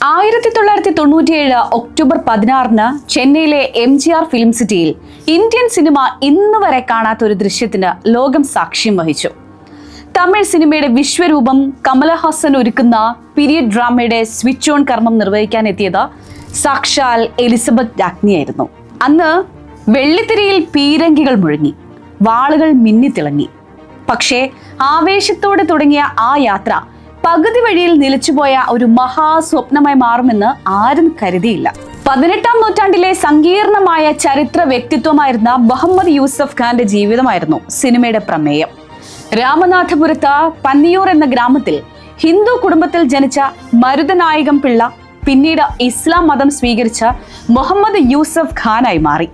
1997 October 16 ചെന്നൈയിലെ MGR film സിറ്റിയിൽ Indian cinema ഇന്ന് വരെ കാണാത്ത ഒരു ദൃശ്യത്തിന് ലോകം സാക്ഷ്യം വഹിച്ചു. തമിഴ് സിനിമയുടെ വിശ്വരൂപം കമലഹാസൻ ഒരുക്കുന്ന പീരിയഡ് ഡ്രാമയുടെ സ്വിച്ച് ഓൺ കർമ്മം നിർവഹിക്കാൻ എത്തിയത് സാക്ഷാൽ എലിസബത്ത് രാജ്ഞിയായിരുന്നു. അന്ന് വെള്ളിത്തിരയിൽ പീരങ്കികൾ മുഴങ്ങി, വാളുകൾ മിന്നിത്തിളങ്ങി. പക്ഷേ ആവേശത്തോടെ തുടങ്ങിയ ആ യാത്ര പകുതി വഴിയിൽ നിലച്ചുപോയ ഒരു മഹാസ്വപ്നമായി മാറുമെന്ന് ആരും കരുതിയില്ല. 18-ാം നൂറ്റാണ്ടിലെ സങ്കീർണമായ ചരിത്ര വ്യക്തിത്വമായിരുന്ന മുഹമ്മദ് യൂസഫ് ഖാന്റെ ജീവിതമായിരുന്നു സിനിമയുടെ പ്രമേയം. രാമനാഥപുരത്ത് പന്നിയൂർ എന്ന ഗ്രാമത്തിൽ ഹിന്ദു കുടുംബത്തിൽ ജനിച്ച മരുതനായികം പിള്ള പിന്നീട് ഇസ്ലാം മതം സ്വീകരിച്ച മുഹമ്മദ് യൂസഫ് ഖാനായി മാറി.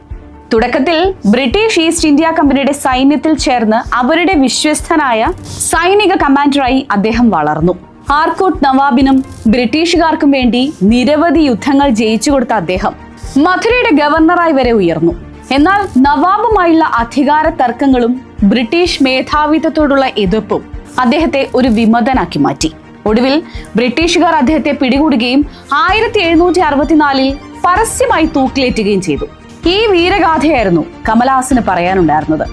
തുടക്കത്തിൽ ബ്രിട്ടീഷ് ഈസ്റ്റ് ഇന്ത്യ കമ്പനിയുടെ സൈന്യത്തിൽ ചേർന്ന് അവരുടെ വിശ്വസ്തനായ സൈനിക കമാൻഡറായി അദ്ദേഹം വളർന്നു. ആർക്കോട്ട് നവാബിനും ബ്രിട്ടീഷുകാർക്കും വേണ്ടി നിരവധി യുദ്ധങ്ങൾ ജയിച്ചു കൊടുത്ത അദ്ദേഹം മഥുരയുടെ ഗവർണറായി വരെ ഉയർന്നു. എന്നാൽ നവാബുമായുള്ള അധികാര തർക്കങ്ങളും ബ്രിട്ടീഷ് മേധാവിത്വത്തോടുള്ള എതിർപ്പും അദ്ദേഹത്തെ ഒരു വിമതനാക്കി മാറ്റി. ഒടുവിൽ ബ്രിട്ടീഷുകാർ അദ്ദേഹത്തെ പിടികൂടുകയും 1764 പരസ്യമായി തൂക്കിലേറ്റുകയും ചെയ്തു. ഈ വീരഗാഥയായിരുന്നു കമലഹാസന് പറയാനുണ്ടായിരുന്നത്.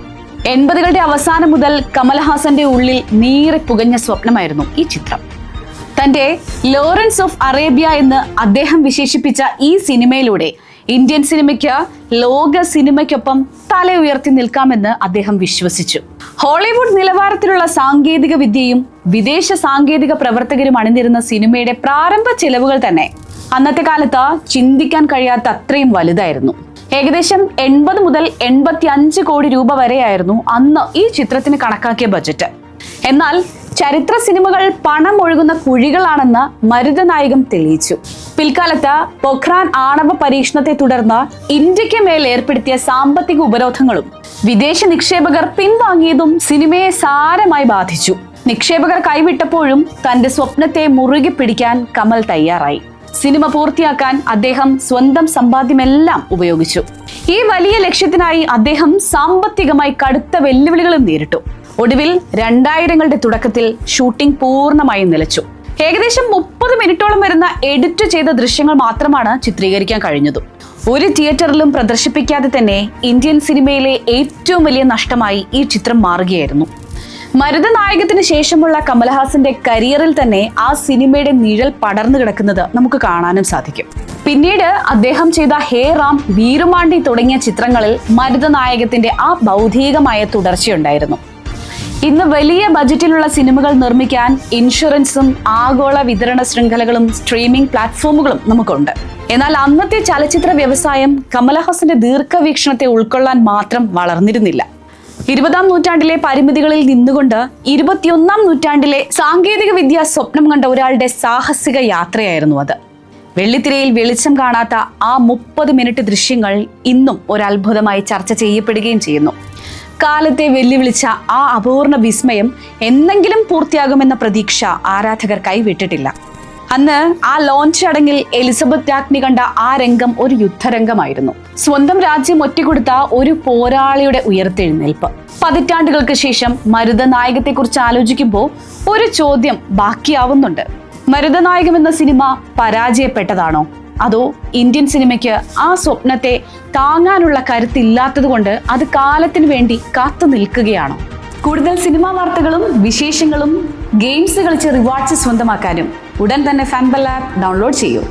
80കളുടെ അവസാനം മുതൽ കമലഹാസന്റെ ഉള്ളിൽ നീറി പുകഞ്ഞ സ്വപ്നമായിരുന്നു ഈ ചിത്രം. തന്റെ ലോറൻസ് ഓഫ് അറേബ്യ എന്ന് അദ്ദേഹം വിശേഷിപ്പിച്ച ഈ സിനിമയിലൂടെ ഇന്ത്യൻ സിനിമയ്ക്ക് ലോക സിനിമയ്ക്കൊപ്പം തല ഉയർത്തി നിൽക്കാമെന്ന് അദ്ദേഹം വിശ്വസിച്ചു. ഹോളിവുഡ് നിലവാരത്തിലുള്ള സാങ്കേതിക വിദ്യയും വിദേശ സാങ്കേതിക പ്രവർത്തകരും അണിനിരുന്ന സിനിമയുടെ പ്രാരംഭ ചെലവുകൾ തന്നെ അന്നത്തെ കാലത്ത് ചിന്തിക്കാൻ കഴിയാത്ത അത്രയും വലുതായിരുന്നു. ഏകദേശം 80 മുതൽ 85 കോടി രൂപ വരെയായിരുന്നു അന്ന് ഈ ചിത്രത്തിന് കണക്കാക്കിയ ബജറ്റ്. എന്നാൽ ചരിത്ര സിനിമകൾ പണം ഒഴുകുന്ന കുഴികളാണെന്ന് മരുതനായികം തെളിയിച്ചു. പിൽക്കാലത്ത് പൊഖ്രാൻ ആണവ പരീക്ഷണത്തെ തുടർന്ന് ഇന്ത്യക്ക് മേൽ ഏർപ്പെടുത്തിയ സാമ്പത്തിക ഉപരോധങ്ങളും വിദേശ നിക്ഷേപകർ പിൻവാങ്ങിയതും സിനിമയെ സാരമായി ബാധിച്ചു. നിക്ഷേപകർ കൈവിട്ടപ്പോഴും തന്റെ സ്വപ്നത്തെ മുറുകെ പിടിക്കാൻ കമൽ തയ്യാറായി. സിനിമ പൂർത്തിയാക്കാൻ അദ്ദേഹം സ്വന്തം സമ്പാദ്യമെല്ലാം ഉപയോഗിച്ചു. ഈ വലിയ ലക്ഷ്യത്തിനായി അദ്ദേഹം സാമ്പത്തികമായി കടുത്ത വെല്ലുവിളികളും നേരിട്ടു. ഒടുവിൽ 2000കളുടെ തുടക്കത്തിൽ ഷൂട്ടിംഗ് പൂർണ്ണമായും നിലച്ചു. ഏകദേശം 30 മിനിറ്റോളം വരുന്ന എഡിറ്റ് ചെയ്ത ദൃശ്യങ്ങൾ മാത്രമാണ് ചിത്രീകരിക്കാൻ കഴിഞ്ഞത്. ഒരു തിയേറ്ററിലും പ്രദർശിപ്പിക്കാതെ തന്നെ ഇന്ത്യൻ സിനിമയിലെ ഏറ്റവും വലിയ നഷ്ടമായി ഈ ചിത്രം മാറുകയായിരുന്നു. മരുതനായകത്തിന് ശേഷമുള്ള കമലഹാസന്റെ കരിയറിൽ തന്നെ ആ സിനിമയുടെ നിഴൽ പടർന്നു കിടക്കുന്നത് നമുക്ക് കാണാനും സാധിക്കും. പിന്നീട് അദ്ദേഹം ചെയ്ത ഹേ റാം, വീരുമാണ്ടി തുടങ്ങിയ ചിത്രങ്ങളിൽ മരുതനായകത്തിന്റെ ആ ബൗദ്ധികമായ തുടർച്ചയുണ്ടായിരുന്നു. ഇന്ന് വലിയ ബജറ്റിലുള്ള സിനിമകൾ നിർമ്മിക്കാൻ ഇൻഷുറൻസും ആഗോള വിതരണ ശൃംഖലകളും സ്ട്രീമിംഗ് പ്ലാറ്റ്ഫോമുകളും നമുക്കുണ്ട്. എന്നാൽ അന്നത്തെ ചലച്ചിത്ര വ്യവസായം കമലഹാസന്റെ ദീർഘവീക്ഷണത്തെ ഉൾക്കൊള്ളാൻ മാത്രം വളർന്നിരുന്നില്ല. 20-ാം നൂറ്റാണ്ടിലെ പരിമിതികളിൽ നിന്നുകൊണ്ട് 21-ാം നൂറ്റാണ്ടിലെ സാങ്കേതിക വിദ്യ സ്വപ്നം കണ്ട ഒരാളുടെ സാഹസിക യാത്രയായിരുന്നു അത്. വെള്ളിത്തിരയിൽ വെളിച്ചം കാണാത്ത ആ 30 മിനിറ്റ് ദൃശ്യങ്ങൾ ഇന്നും ഒരത്ഭുതമായി ചർച്ച ചെയ്യപ്പെടുകയും ചെയ്യുന്നു. കാലത്തെ വെല്ലുവിളിച്ച ആ അപൂർണ വിസ്മയം എന്നെങ്കിലും പൂർത്തിയാകുമെന്ന പ്രതീക്ഷ ആരാധകർ കൈവിട്ടിട്ടില്ല. അന്ന് ആ ലോഞ്ച് ചടങ്ങിൽ എലിസബത്ത് രാജ്ഞി കണ്ട ആ രംഗം ഒരു യുദ്ധരംഗമായിരുന്നു. സ്വന്തം രാജ്യം ഒറ്റിക്കൊടുത്ത ഒരു പോരാളിയുടെ ഉയർത്തെഴുന്നേൽപ്പ്. പതിറ്റാണ്ടുകൾക്ക് ശേഷം മരുതനായകത്തെ കുറിച്ച് ആലോചിക്കുമ്പോൾ ഒരു ചോദ്യം ബാക്കിയാവുന്നുണ്ട്. മരുതനായകം എന്ന സിനിമ പരാജയപ്പെട്ടതാണോ, അതോ ഇന്ത്യൻ സിനിമയ്ക്ക് ആ സ്വപ്നത്തെ താങ്ങാനുള്ള കരുത്തില്ലാത്തത് കൊണ്ട് അത് കാലത്തിന് വേണ്ടി കാത്തു നിൽക്കുകയാണോ? കൂടുതൽ സിനിമാ വാർത്തകളും വിശേഷങ്ങളും ഗെയിംസ് കളിച്ച് റിവാർഡ്സ് സ്വന്തമാക്കാനും ഉടൻ തന്നെ ഫാൻബൽ ആപ്പ് ഡൗൺലോഡ് ചെയ്യൂ.